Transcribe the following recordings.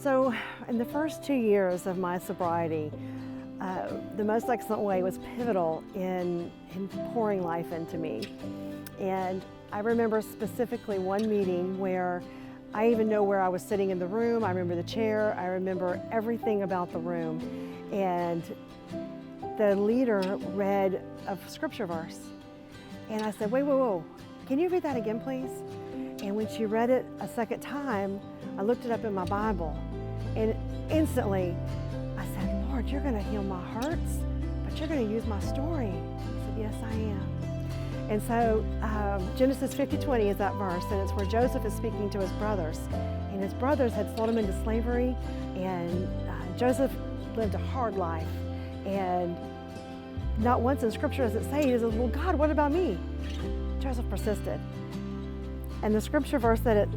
So in the first 2 years of my sobriety, the Most Excellent Way was pivotal in pouring life into me. And I remember specifically one meeting where I even know where I was sitting in the room. I remember the chair. I remember everything about the room. And the leader read a scripture verse. And I said, wait, whoa, whoa, can you read that again, please? And when she read it a second time, I looked it up in my Bible. And instantly, I said, Lord, you're going to heal my hurts, but you're going to use my story. I said, yes, I am. And so Genesis 50:20 is that verse, and it's where Joseph is speaking to his brothers. And his brothers had sold him into slavery, and Joseph lived a hard life. And not once in Scripture does it say, he says, well, God, what about me? Joseph persisted. And the scripture verse that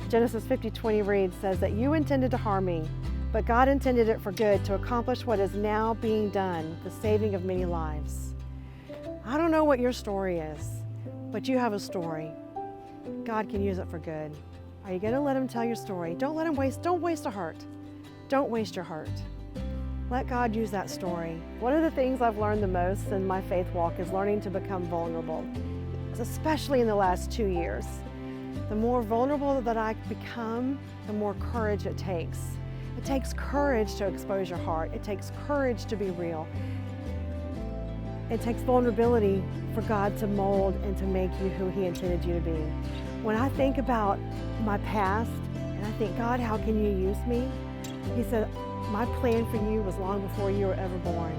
Genesis 50:20 reads says that you intended to harm me, but God intended it for good to accomplish what is now being done, the saving of many lives. I don't know what your story is, but you have a story. God can use it for good. Are you going to let him tell your story? Don't waste a hurt. Don't waste your hurt. Let God use that story. One of the things I've learned the most in my faith walk is learning to become vulnerable, especially in the last 2 years. The more vulnerable that I become, the more courage it takes. It takes courage to expose your heart. It takes courage to be real. It takes vulnerability for God to mold and to make you who he intended you to be. When I think about my past and I think, God, how can you use me? He said, my plan for you was long before you were ever born.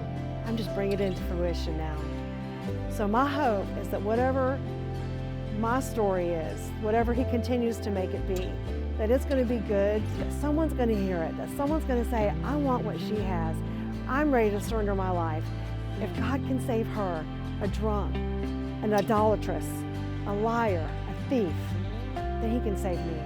I'm just bringing it into fruition now. So my hope is that whatever my story is, whatever he continues to make it be, that it's going to be good, that someone's going to hear it, that someone's going to say, I want what she has. I'm ready to surrender my life. If God can save her, a drunk, an idolatress, a liar, a thief, then he can save me.